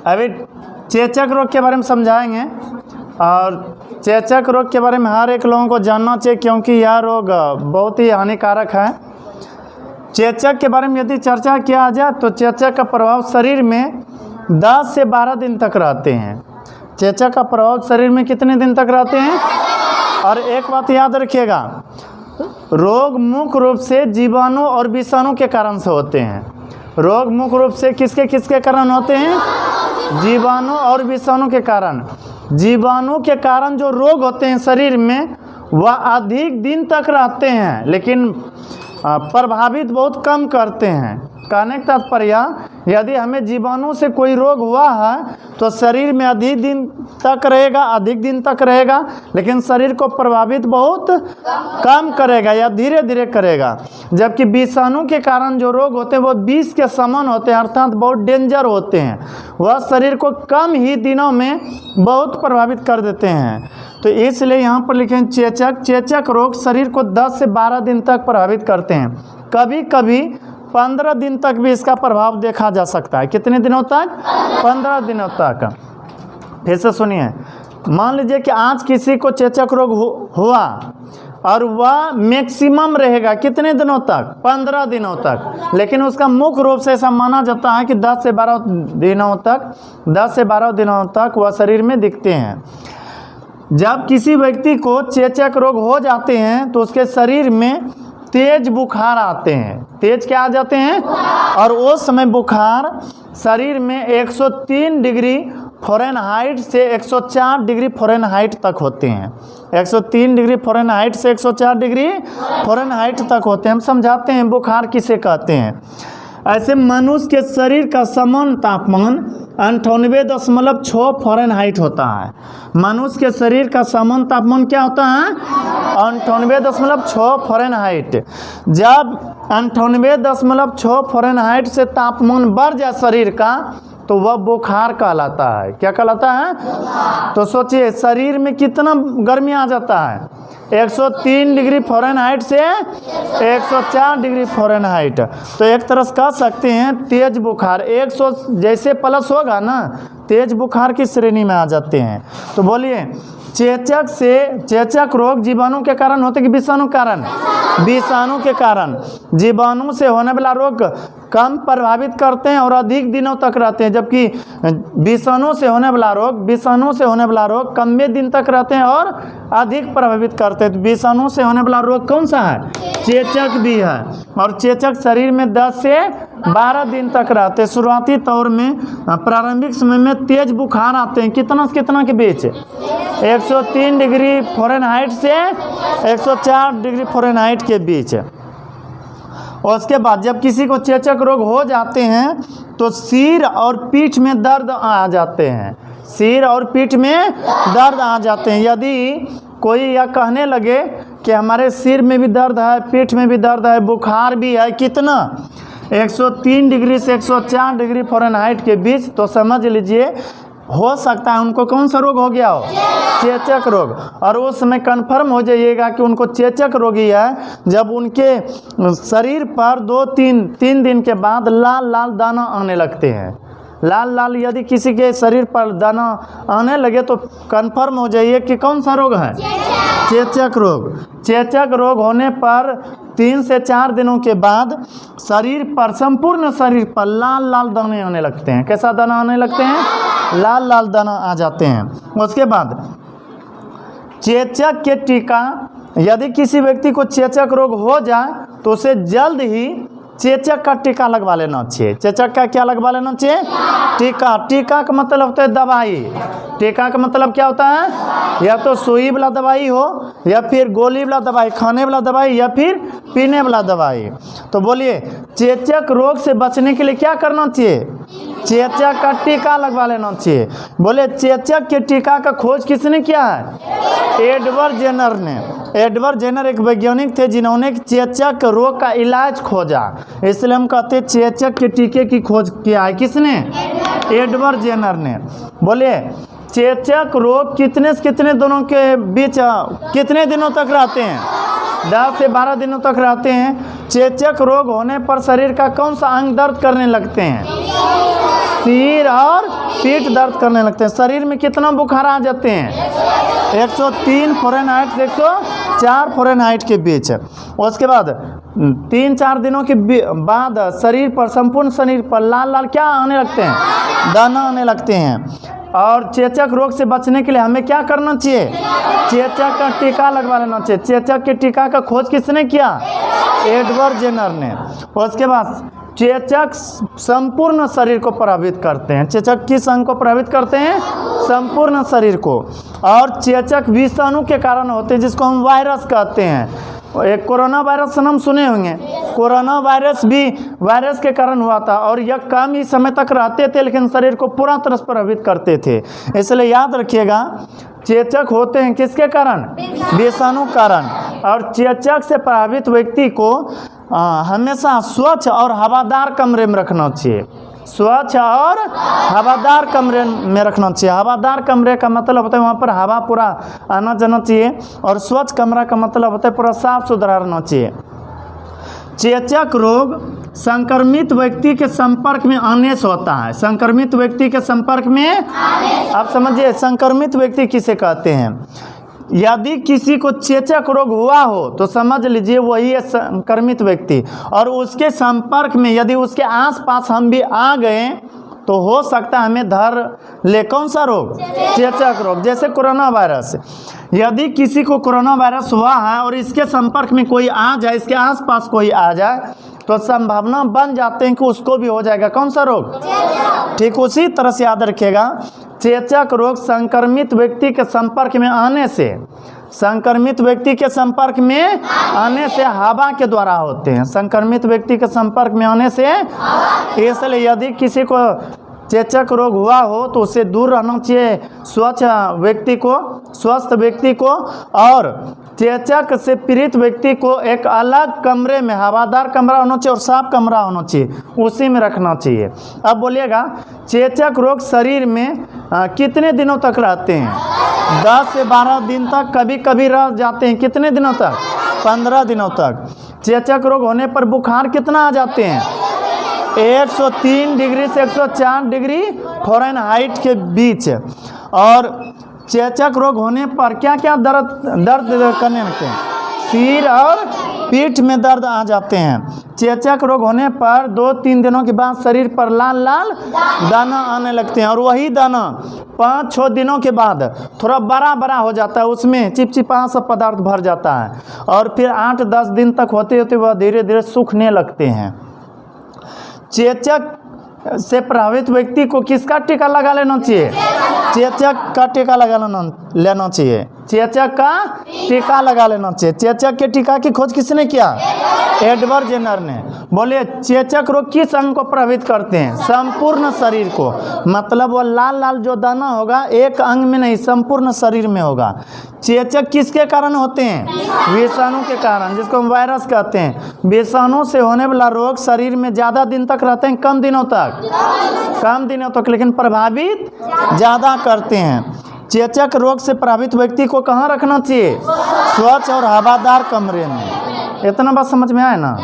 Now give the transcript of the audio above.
अभी चेचक रोग के बारे में समझाएंगे, और चेचक रोग के बारे में हर एक लोगों को जानना चाहिए क्योंकि यह रोग बहुत ही हानिकारक है। चेचक के बारे में यदि चर्चा किया जाए तो चेचक का प्रभाव शरीर में 10 से 12 दिन तक रहते हैं। चेचक का प्रभाव शरीर में कितने दिन तक रहते हैं? और एक बात याद रखिएगा, रोग मुख्य रूप से जीवाणु और विषाणु के कारण से होते हैं। रोग मुख्य रूप से किसके किसके कारण होते हैं? जीवाणु और विषाणु के कारण। जीवाणु के कारण जो रोग होते हैं शरीर में वह अधिक दिन तक रहते हैं, लेकिन प्रभावित बहुत कम करते हैं। कहने का तात्पर्य, यदि हमें जीवाणु से कोई रोग हुआ है तो शरीर में अधिक दिन तक रहेगा, लेकिन शरीर को प्रभावित बहुत कम करेगा या धीरे धीरे करेगा। जबकि विषाणु के कारण जो रोग होते हैं वो विष के समान होते हैं, अर्थात बहुत डेंजर होते हैं। वह शरीर को कम ही दिनों में बहुत प्रभावित कर देते हैं। तो इसलिए यहाँ पर लिखें चेचक रोग शरीर को 10 से 12 दिन तक प्रभावित करते हैं। कभी कभी 15 दिन तक भी इसका प्रभाव देखा जा सकता है। कितने दिनों तक? 15 दिनों तक। फिर से सुनिए, मान लीजिए कि आज किसी को चेचक रोग हुआ और वह मैक्सिमम रहेगा कितने दिनों तक? 15 दिनों तक। लेकिन उसका मुख्य रूप से ऐसा माना जाता है कि 10 से 12 दिनों तक वह शरीर में दिखते हैं। जब किसी व्यक्ति को चेचक रोग हो जाते हैं तो उसके शरीर में तेज बुखार आते हैं। तेज क्या आ जाते हैं? और उस समय बुखार शरीर में 103 डिग्री फ़ारेनहाइट से 104 डिग्री फ़ारेनहाइट तक होते हैं। 103 डिग्री फ़ारेनहाइट से 104 डिग्री फ़ारेनहाइट तक होते हैं। हम समझाते हैं बुखार किसे कहते हैं। ऐसे मनुष्य के शरीर का सामान्य तापमान 98.6 फ़ारेनहाइट होता है। मनुष्य के शरीर का सामान्य तापमान क्या होता है? 98.6 फ़ारेनहाइट। जब 98.6 फ़ारेनहाइट से तापमान बढ़ जाए शरीर का तो वह बुखार कहलाता है। क्या कहलाता है? तो सोचिए शरीर में कितना गर्मी आ जाता है? 103 डिग्री फ़ारेनहाइट से 104 डिग्री फ़ारेनहाइट। तो एक तरह से कह सकते हैं तेज बुखार 100 जैसे प्लस होगा ना, तेज बुखार की श्रेणी में आ जाते हैं। तो बोलिए चेचक रोग जीवाणु के कारण होते कि विषाणु कारण? विषाणु के कारण। जीवाणु से होने वाला रोग कम प्रभावित करते हैं और अधिक दिनों तक रहते हैं, जबकि विषाणु से होने वाला रोग कम दिन तक रहते हैं और अधिक प्रभावित करते हैं। तो विषाणु से होने वाला रोग कौन सा है? चेचक भी है। और चेचक शरीर में 10 से 12 दिन तक रहते हैं। शुरुआती तौर में प्रारंभिक समय में तेज बुखार आते हैं। कितना से कितना के बीच? 103 डिग्री फ़ारेनहाइट से 104 डिग्री फ़ारेनहाइट के बीच। और उसके बाद जब किसी को चेचक रोग हो जाते हैं तो सिर और पीठ में दर्द आ जाते हैं। सिर और पीठ में दर्द आ जाते हैं। यदि कोई यह कहने लगे कि हमारे सिर में भी दर्द है, पीठ में भी दर्द है, बुखार भी है, कितना? 103 डिग्री से 104 डिग्री फ़ारेनहाइट के बीच, तो समझ लीजिए हो सकता है उनको कौन सा रोग हो गया हो? चेचक रोग। और उस समय कन्फर्म हो जाइएगा कि उनको चेचक रोगी है जब उनके शरीर पर 2-3 दिन के बाद लाल लाल दाना आने लगते हैं। लाल लाल यदि किसी के शरीर पर दाना आने लगे तो कन्फर्म हो जाइए कि कौन सा रोग है? चेचक रोग। चेचक रोग होने पर 3 से 4 दिनों के बाद संपूर्ण शरीर पर लाल लाल दाने आने लगते हैं। कैसा दाना आने लगते हैं? लाल लाल दाना आ जाते हैं। उसके बाद चेचक के टीका, यदि किसी व्यक्ति को चेचक रोग हो जाए तो उसे जल्द ही चेचक का टीका लगवा लेना चाहिए। चेचक का क्या लगवा लेना चाहिए? टीका। टीका का मतलब होता है दवाई। टीका का मतलब क्या होता है? या तो सुई वाला दवाई हो, या फिर गोली वाला दवाई, खाने वाला दवाई, या फिर पीने वाला दवाई। तो बोलिए चेचक रोग से बचने के लिए क्या करना चाहिए? चेचक का टीका लगवा लेना चाहिए। बोले चेचक के टीका का खोज किसने किया है? एडवर्ड जेनर ने। एडवर्ड जेनर एक वैज्ञानिक थे जिन्होंने चेचक रोग का इलाज खोजा, इसलिए हम कहते हैं चेचक के टीके की खोज किया है। किसने? एडवर्ड जेनर ने। बोले चेचक रोग कितने से कितने दिनों के बीच कितने दिनों तक रहते हैं? 10 से 12 दिनों तक रहते हैं। चेचक रोग होने पर शरीर का कौन सा अंग दर्द करने लगते हैं? सिर और पीठ दर्द करने लगते हैं। शरीर में कितना बुखार आ जाते हैं? 103 फ़ारेनहाइट से 104 फ़ारेनहाइट के बीच। उसके बाद 3-4 दिनों के बाद शरीर पर, संपूर्ण शरीर पर लाल लाल क्या आने लगते हैं? दाना आने लगते हैं। और चेचक रोग से बचने के लिए हमें क्या करना चाहिए? चेचक का टीका लगवा लेना चाहिए। चेचक के टीका का खोज किसने किया? एडवर्ड जेनर ने। उसके बाद चेचक संपूर्ण शरीर को प्रभावित करते हैं। चेचक किस अंग को प्रभावित करते हैं? संपूर्ण शरीर को। और चेचक विषाणु के कारण होते हैं, जिसको हम वायरस कहते हैं। एक कोरोना वायरस नाम सुने होंगे। कोरोना वायरस भी वायरस के कारण हुआ था और यह कम ही समय तक रहते थे, लेकिन शरीर को पूरा तरह से प्रभावित करते थे। इसलिए याद रखिएगा, चेचक होते हैं किसके कारण? विषाणु कारण। और चेचक से प्रभावित व्यक्ति को हमेशा स्वच्छ और हवादार कमरे में रखना चाहिए। स्वच्छ और हवादार कमरे में रखना चाहिए। हवादार कमरे का मतलब होता है वहाँ पर हवा पूरा आना जाना चाहिए, और स्वच्छ कमरा का मतलब होता है पूरा साफ सुथरा रहना चाहिए। चेचक रोग संक्रमित व्यक्ति के संपर्क में आने से होता है। संक्रमित व्यक्ति के संपर्क में, आप समझिए संक्रमित व्यक्ति किसे कहते हैं? यदि किसी को चेचक रोग हुआ हो तो समझ लीजिए वही है संक्रमित व्यक्ति, और उसके संपर्क में यदि उसके आसपास हम भी आ गए तो हो सकता है हमें धर ले। कौन सा रोग? चेचक रोग। जैसे कोरोना वायरस, यदि किसी को कोरोना वायरस हुआ है और इसके संपर्क में कोई आ जाए, इसके आसपास कोई आ जाए, तो संभावना बन जाते हैं कि उसको भी हो जाएगा। कौन सा रोग? ठीक उसी तरह से याद रखिएगा, चेचक रोग संक्रमित व्यक्ति के संपर्क में आने से, संक्रमित व्यक्ति के संपर्क में आने से हवा के द्वारा होते हैं। संक्रमित व्यक्ति के संपर्क में आने से, इसलिए यदि किसी को चेचक रोग हुआ हो तो उससे दूर रहना चाहिए, स्वच्छ व्यक्ति को, स्वस्थ व्यक्ति को। और चेचक से पीड़ित व्यक्ति को एक अलग कमरे में, हवादार कमरा होना चाहिए और साफ कमरा होना चाहिए, उसी में रखना चाहिए। अब बोलिएगा, चेचक रोग शरीर में कितने दिनों तक रहते हैं? 10 से 12 दिन तक, कभी कभी रह जाते हैं। कितने दिनों तक? 15 दिनों तक। चेचक रोग होने पर बुखार कितना आ जाते हैं? 103 डिग्री से 104 डिग्री फ़ारेनहाइट के बीच। और चेचक रोग होने पर क्या क्या दर्द करने लगते हैं? सिर और पीठ में दर्द आ जाते हैं। चेचक रोग होने पर 2-3 दिनों के बाद शरीर पर लाल लाल दाना आने लगते हैं, और वही दाना 5-6 दिनों के बाद थोड़ा बड़ा बड़ा हो जाता है, उसमें चिपचिपा सा पदार्थ भर जाता है, और फिर 8-10 दिन तक होते होते वह धीरे धीरे सूखने लगते हैं। चेचक से प्रभावित व्यक्ति को किसका टीका लगा लेना चाहिए? चेचक का टीका लेना चाहिए। चेचक का टीका लगा लेना चाहिए। चेचक के टीका की खोज किसने किया? एडवर्ड जेनर ने। बोलिए, चेचक रोग किस अंग को प्रभावित करते हैं? संपूर्ण शरीर को। मतलब वो लाल लाल जो दाना होगा एक अंग में नहीं, संपूर्ण शरीर में होगा। चेचक किसके कारण होते हैं? विषाणु के कारण, जिसको हम वायरस कहते हैं। विषाणु से होने वाला रोग शरीर में ज़्यादा दिन तक रहते हैं, कम दिनों तक? कम दिनों तक, लेकिन प्रभावित ज़्यादा करते हैं। चेचक रोग से प्रभावित व्यक्ति को कहाँ रखना चाहिए? स्वच्छ और हवादार कमरे में। इतना बात समझ में आया ना?